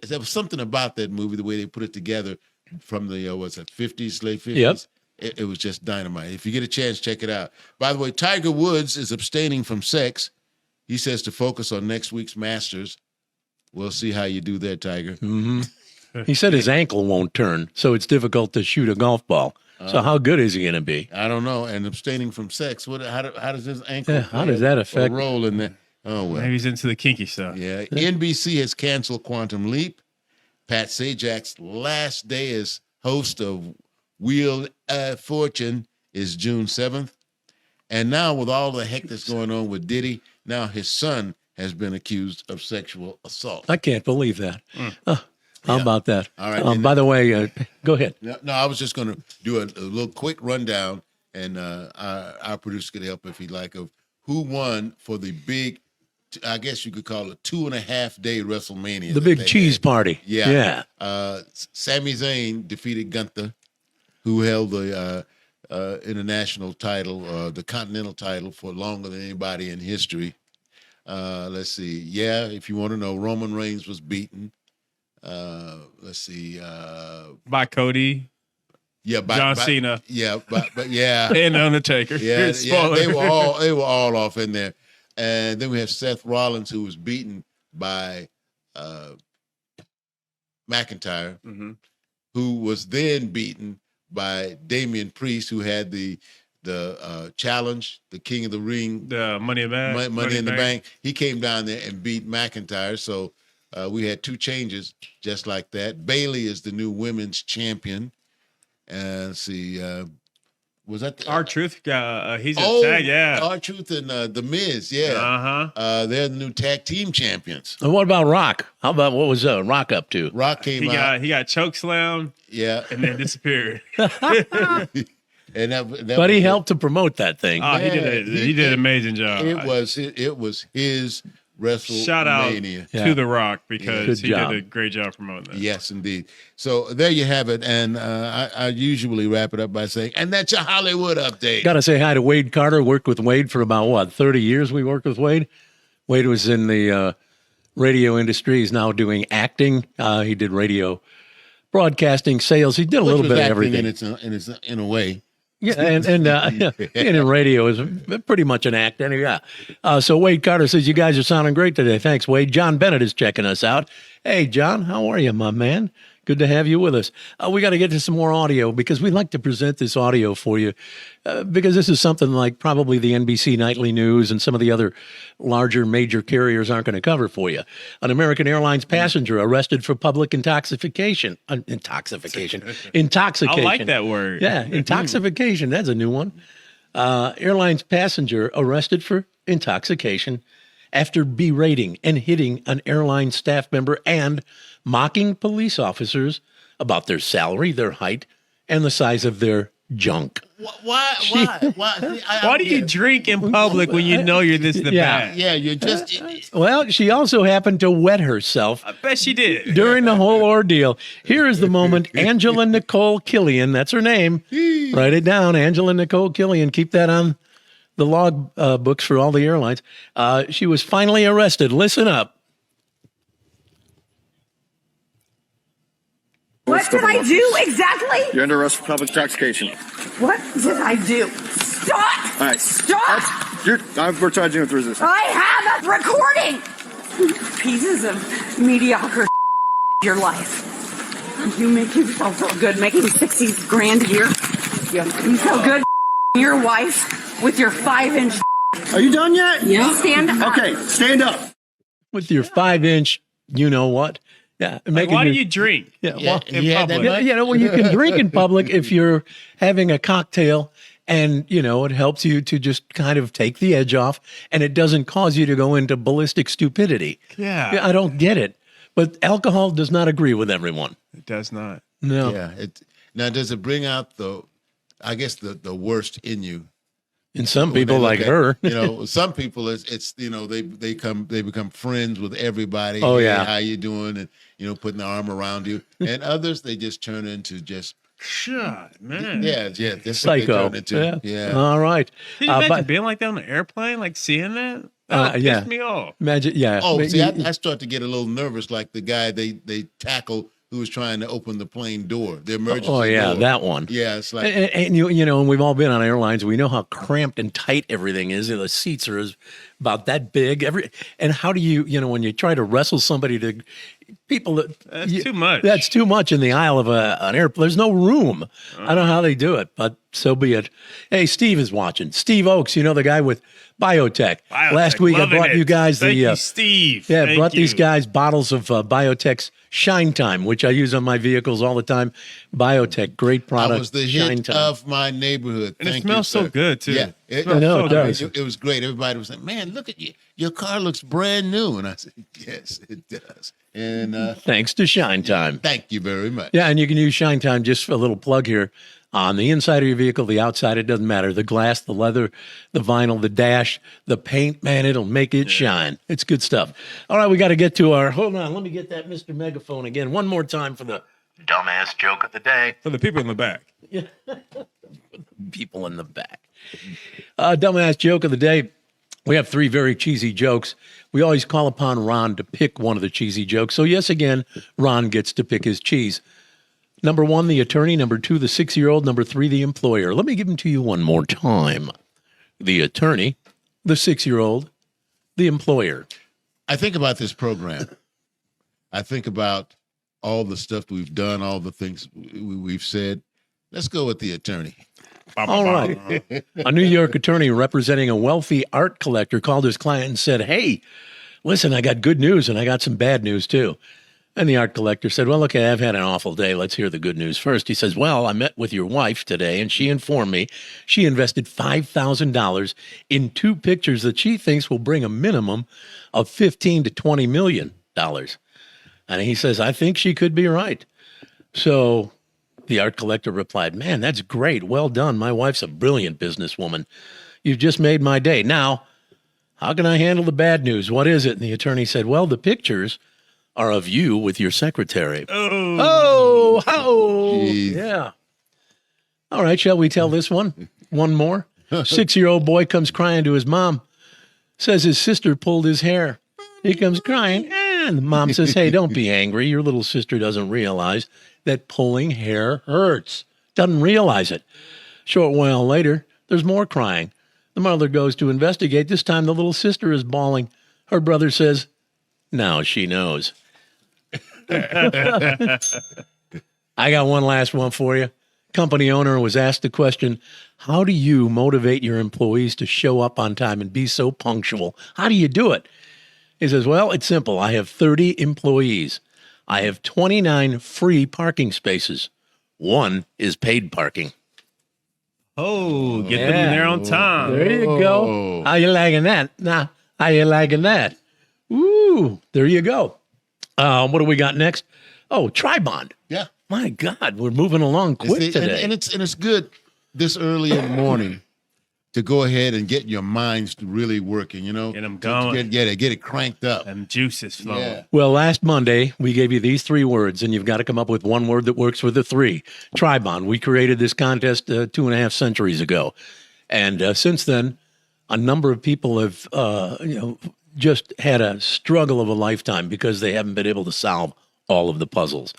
There was something about that movie, the way they put it together from the what's that, 50s, late 50s. Yep. It was just dynamite. If you get a chance, check it out. By the way, Tiger Woods is abstaining from sex. he says to focus on next week's Masters. We'll see how you do there, Tiger. Mm-hmm. He said his ankle won't turn, so it's difficult to shoot a golf ball. So how good is he going to be? I don't know. And abstaining from sex. How does his ankle how does that affect? Roll in there? Oh, well. Maybe he's into the kinky stuff. Yeah. NBC has canceled Quantum Leap. Pat Sajak's last day as host of Wheel of Fortune is June 7th. And now with all the heck that's going on with Diddy, now his son has been accused of sexual assault. I can't believe that. How about that? All right. By the way, go ahead. No, I was just going to do a little quick rundown, and our producer could help if he'd like, of who won for the big, I guess you could call it 2.5-day WrestleMania. The big cheese party. Yeah. Sami Zayn defeated Gunther, who held the international title, the Continental title, for longer than anybody in history. Let's see. Yeah, if you want to know, Roman Reigns was beaten. Let's see. By Cody. Yeah, John Cena. Yeah, but yeah. And Undertaker. Yeah, they were all off in there. And then we have Seth Rollins, who was beaten by McIntyre, who was then beaten by Damian Priest, who had the challenge, the King of the Ring, the Money in the Bank. Money in the Bank. He came down there and beat McIntyre. So we had two changes just like that. Bayley is the new women's champion. And let's see, was that R-Truth? He's a tag, yeah. R-Truth and The Miz, yeah. They're the new tag team champions. And what about Rock? How about what was Rock up to? Rock came out. He got choke slammed. Yeah. And then disappeared. And that but he helped to promote that thing. Oh, he did an amazing job. It was his WrestleMania. Shout out to The Rock, because he did a great job promoting that. Yes, indeed. So there you have it. And I usually wrap it up by saying, and that's your Hollywood update. Got to say hi to Wade Carter. Worked with Wade for about, 30 years we worked with Wade. Wade was in the radio industry. He's now doing acting. He did radio broadcasting, sales. He did a little bit of everything. In a way. Yeah, and in radio is pretty much an act. Anyway, so Wade Carter says, you guys are sounding great today. Thanks, Wade. John Bennett is checking us out. Hey, John, how are you, my man? Good to have you with us. We got to get to some more audio, because we like to present this audio for you, because this is something like probably the NBC Nightly News and some of the other larger major carriers aren't going to cover for you. An American Airlines passenger arrested for public intoxication. Intoxication. I like that word. Yeah, intoxication. That's a new one. Airlines passenger arrested for intoxication after berating and hitting an airline staff member and mocking police officers about their salary, their height, and the size of their junk. Why? Why do you drink in public when you know you're this bad? Yeah, you're just... Well, she also happened to wet herself. I bet she did. During the whole ordeal. Here is the moment Angela Nicole Killian, that's her name. Write it down, Angela Nicole Killian. Keep that on the log books for all the airlines. She was finally arrested. Listen up. What did I do exactly? You're under arrest for public intoxication. What did I do? Stop! All right. Stop! We're charging you with resistance. I have a recording! Pieces of mediocre your life. You make yourself feel good making 60 grand a year. You feel good your wife with your 5-inch. Are you done yet? Yeah. Stand up. Okay, stand up. With your 5-inch, you know what? Yeah. Why do you drink? Yeah. In public? Well, you can drink in public if you're having a cocktail, and it helps you to just kind of take the edge off, and it doesn't cause you to go into ballistic stupidity. Yeah. I don't get it, but alcohol does not agree with everyone. It does not. No. Yeah. Now, does it bring out the worst in you? And some people like her, some people it's they become friends with everybody. Oh, hey, yeah. how you doing? And putting their arm around you. And others, they just turn into just shut, man. Yeah. That's psycho. What they turn into. Yeah. All right. Can you imagine being like that on an airplane, like seeing that? That pissed me off. Imagine, yeah. Oh, see, I start to get a little nervous, like the guy they tackle who was trying to open the plane door, the emergency door. Oh, yeah, that one. Yeah, it's like... And and we've all been on airlines. We know how cramped and tight everything is. The seats are as about that big. And how do you, when you try to wrestle somebody to people That's too much. That's too much in the aisle of an airplane. There's no room. I don't know how they do it, but so be it. Hey, Steve is watching. Steve Oakes, the guy with Biotech. Last week I brought you guys Thank you, Steve. Yeah, Thank brought these you. guys bottles of Biotech's Shine Time, which I use on my vehicles all the time. Biotech, great product. That was the Shine hit Time. of my neighborhood. And it Thank smells you, so sir. good, too. Yeah, It I know, smells it so does. It was great. Everybody was like, "Man, look at you! Your car looks brand new." And I said, "Yes, it does." And Thanks to Shine Time. thank you very much. Yeah, and you can use Shine Time, just for a little plug here, on the inside of your vehicle, the outside, it doesn't matter. The glass, the leather, the vinyl, the dash, the paint, man, it'll make it shine. It's good stuff. All right, we got to get to hold on, let me get that Mr. Megaphone again. One more time for the Dumbass joke of the day. For the people in the back. people in the back. Dumbass joke of the day. We have 3 very cheesy jokes. We always call upon Ron to pick one of the cheesy jokes. So yes, again, Ron gets to pick his cheese. Number 1, the attorney. Number 2, the 6-year-old. Number 3, the employer. Let me give them to you one more time. The attorney, the 6-year-old, the employer. I think about this program. I think about all the stuff we've done, all the things we've said. Let's go with the attorney. All right. A New York attorney representing a wealthy art collector called his client and said, "Hey, listen, I got good news and I got some bad news too." And the art collector said, "Well, okay, I've had an awful day. Let's hear the good news first." He says, "Well, I met with your wife today and she informed me she invested $5,000 in 2 pictures that she thinks will bring a minimum of $15 to $20 million. And he says, "I think she could be right." So the art collector replied, "Man, that's great. Well done. My wife's a brilliant businesswoman. You've just made my day. Now, how can I handle the bad news? What is it?" And the attorney said, "Well, the pictures are of you with your secretary." Oh, Jeez. yeah. All right, shall we tell this one? One more. 6-year-old boy comes crying to his mom, says his sister pulled his hair. He comes crying, and the mom says, "Hey, don't be angry. Your little sister doesn't realize that pulling hair hurts. Doesn't realize it." Short while later, there's more crying. The mother goes to investigate. This time the little sister is bawling. Her brother says, "Now she knows." I got one last one for you. Company owner was asked the question, "How do you motivate your employees to show up on time and be so punctual? How do you do it?" He says, "Well, it's simple. I have 30 employees. I have 29 free parking spaces. 1 is paid parking." Oh, get them there on time. There you go. How you liking that? How you liking that? Ooh, there you go. What do we got next? Oh, Tribond. Yeah. My God, we're moving along quick See, today. and it's good this early in the morning to go ahead and get your minds really working, Get them going. Get it cranked up. Them juices flowing. Yeah. Well, last Monday, we gave you these 3 words, and you've got to come up with one word that works with the 3. Tribond. We created this contest 2.5 centuries ago. And since then, a number of people have, just had a struggle of a lifetime because they haven't been able to solve all of the puzzles.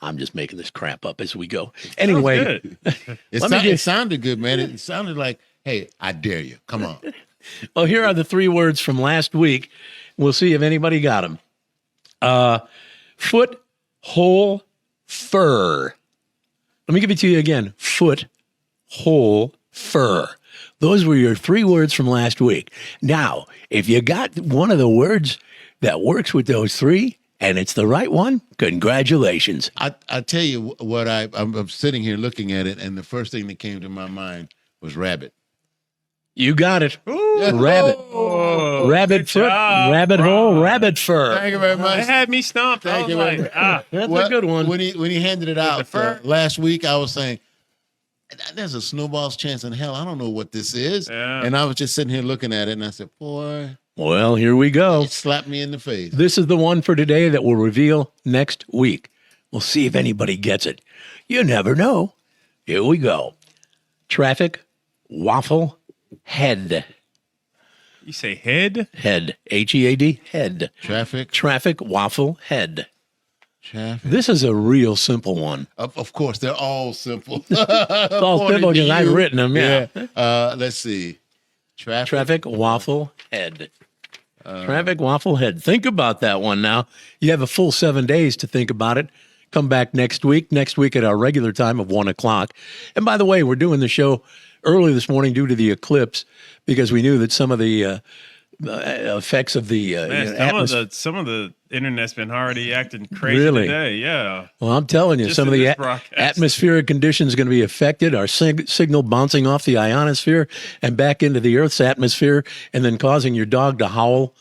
I'm just making this crap up as we go. Anyway, It sounded good, man. It sounded like, "Hey, I dare you. Come on." well, here are the 3 words from last week. We'll see if anybody got them. Foot, hole, fur. Let me give it to you again. Foot, hole, fur. Those were your 3 words from last week. Now, if you got one of the words that works with those 3, and it's the right one, congratulations. I tell you what, I'm sitting here looking at it, and the first thing that came to my mind was rabbit. You got it. Rabbit. Oh, Rabbit good foot, job, rabbit Ron. hole, rabbit fur. Thank you very much. It had me stumped. Thank I you was very like, much. That's Well, a good one. When he handed it out fur? last week, I was saying, "There's a snowball's chance in hell. I don't know what this is." Yeah. And I was just sitting here looking at it, and I said, "Boy, Well, here we go. it slapped me in the face." This is the one for today that we'll reveal next week. We'll see if anybody gets it. You never know. Here we go. Traffic, waffle, head. You say head? Head. H-E-A-D, head. Traffic, waffle, head. Traffic. This is a real simple one. Of course, they're all simple. It's all simple because I've written them, yeah. Let's see. Traffic Waffle Head. Traffic Waffle Head. Think about that one now. You have a full 7 days to think about it. Come back next week at our regular time of 1 o'clock. And by the way, we're doing the show early this morning due to the eclipse because we knew that some of the effects of the some of the internet's been already acting crazy today. Yeah. Well, I'm telling you, Just some of in the this broadcast. atmospheric conditions are going to be affected. Our signal bouncing off the ionosphere and back into the Earth's atmosphere, and then causing your dog to howl.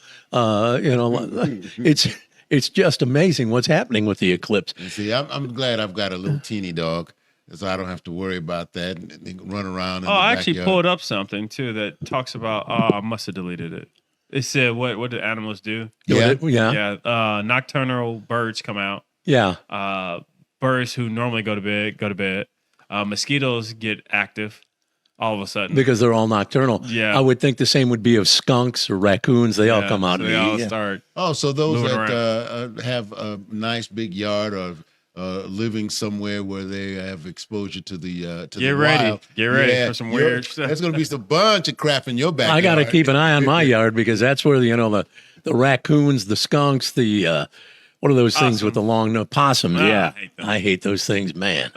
It's just amazing what's happening with the eclipse. And see, I'm glad I've got a little teeny dog, so I don't have to worry about that. And they can run around. I actually pulled up something too that talks about. I must have deleted it. It said what do animals do? Yeah. Nocturnal birds come out. Yeah. Birds who normally go to bed. Mosquitoes get active all of a sudden Because they're all nocturnal. Yeah. I would think the same would be of skunks or raccoons. They all come out. So they all start. Oh, so those moving that have a nice big yard or living somewhere where they have exposure to the Get ready for some weird stuff. There's going to be some bunch of crap in your backyard. I got to keep an eye on my yard because that's where the raccoons, the skunks, the what are those things with the long possums? I hate those things, man.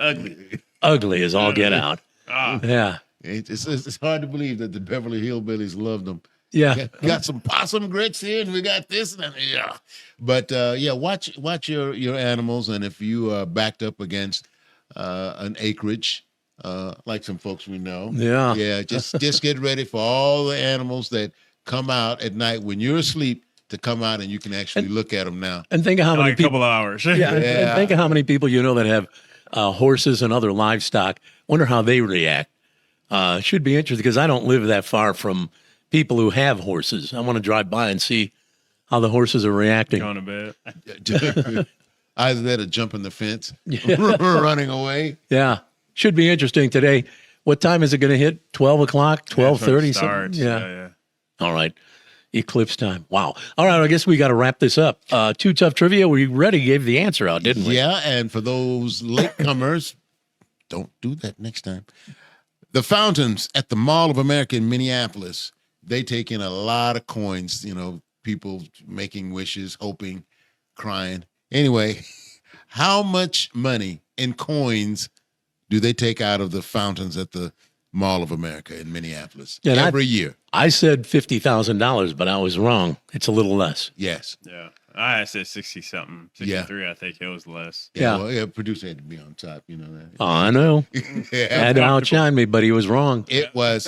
Ugly as all get out. Yeah. It's hard to believe that the Beverly Hillbillies loved them. Yeah. Got some possum grits here, and we got this, and But watch your animals, and if you are backed up against an acreage, like some folks we know, just get ready for all the animals that come out at night when you're asleep to come out, and you can actually look at them now. And think of how many a couple of hours. And think of how many people that have horses and other livestock. Wonder how they react. Should be interesting because I don't live that far from people who have horses. I want to drive by and see how the horses are reacting. Going to bed. Either that or jumping the fence, running away. Yeah. Should be interesting today. What time is it going to hit? 12 o'clock? 12:30? Yeah. All right. Eclipse time. Wow. All right. I guess we got to wrap this up. Too Tough Trivia. We already gave the answer out, didn't we? Yeah. And for those latecomers, don't do that next time. The fountains at the Mall of America in Minneapolis, they take in a lot of coins, people making wishes, hoping, crying. Anyway, how much money in coins do they take out of the fountains at the Mall of America in Minneapolis every year? I said $50,000, but I was wrong. It's a little less. Yes. Yeah. I said 60-something. 63, I think it was less. Producer had to be on top, you know that. Oh, I know. Had to outshine me, but he was wrong. It was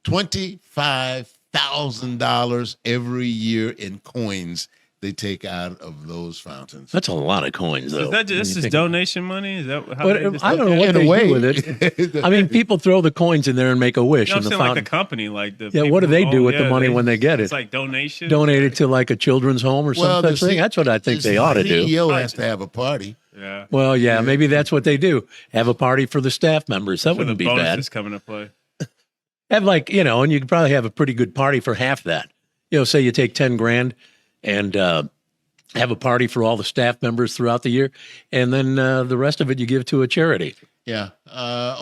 $25,000 every year in coins they take out of those fountains. That's a lot of coins, though. Is that just donation money? Is that how I don't know what they do with it. I mean, people throw the coins in there and make a wish. I'm in the saying fountain. like the company, like the what do they do with the money when they get it? It's like donation. Donate it to like a children's home or something. That's what I think they ought to do. The CEO has to have a party. Yeah. Well, maybe that's what they do. Have a party for the staff members. That wouldn't be bad. Bonuses coming to play. Have and you could probably have a pretty good party for half that. Say you take $10,000 and have a party for all the staff members throughout the year, and then the rest of it you give to a charity. Yeah,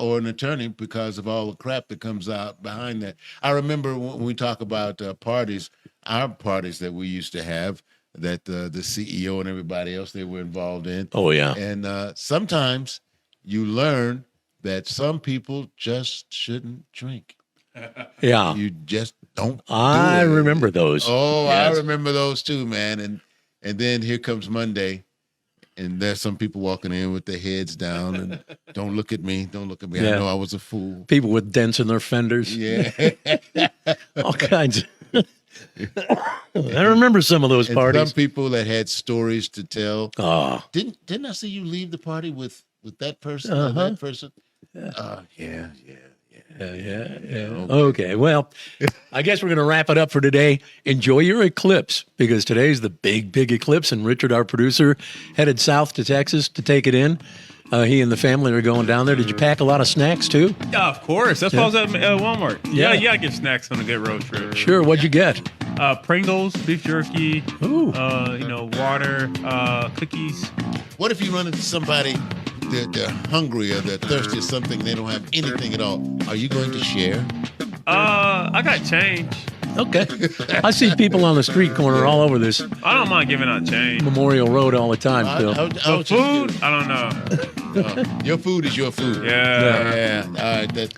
or an attorney because of all the crap that comes out behind that. I remember when we talk about parties, our parties that we used to have, that the CEO and everybody else they were involved in. Oh, yeah. And sometimes you learn that some people just shouldn't drink. Yeah. You just don't do I remember those. Oh, yes. I remember those too, man. And then here comes Monday, and there's some people walking in with their heads down and don't look at me. Don't look at me. Yeah. I know I was a fool. People with dents in their fenders. Yeah. All kinds. I remember some of those and parties. Some people that had stories to tell. Oh. Didn't I see you leave the party with that person or that person? Yeah. Okay. Well, I guess we're going to wrap it up for today. Enjoy your eclipse because today's the big eclipse, and Richard, our producer, headed south to Texas to take it in. He and the family are going down there. Did you pack a lot of snacks too? Yeah, of course. That's why I was at Walmart. Yeah, you gotta get snacks on a good road trip. Sure. What'd you get? Pringles, beef jerky. Ooh. Water, cookies. What if you run into somebody? They're hungry or they're thirsty or something. They don't have anything at all. Are you going to share? I got change. Okay. I see people on the street corner all over this I don't mind giving out change. Memorial Road all the time, Phil. The food, I don't know. Your food is your food. Yeah. All right.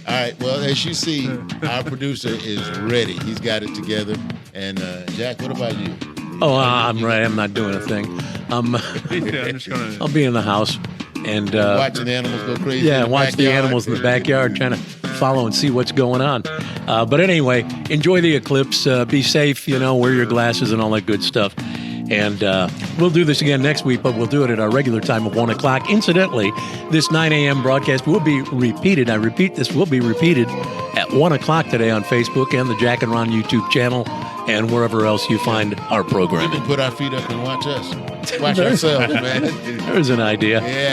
All right. Well, as you see, our producer is ready. He's got it together. And Jack, what about you? Oh, I'm right. I'm not doing a thing. I'm just gonna. I'll be in the house and Watching the animals go crazy. yeah, in the watch the backyard. animals in the backyard, trying to follow and see what's going on. But anyway, enjoy the eclipse. Be safe. Wear your glasses and all that good stuff. And we'll do this again next week, but we'll do it at our regular time of 1 o'clock. Incidentally, this 9 a.m. broadcast will be repeated. I repeat, this will be repeated at 1 o'clock today on Facebook and the Jack and Ron YouTube channel and wherever else you find our We programming. can put our feet up and watch us. Watch ourselves, man. There's an idea. Yeah.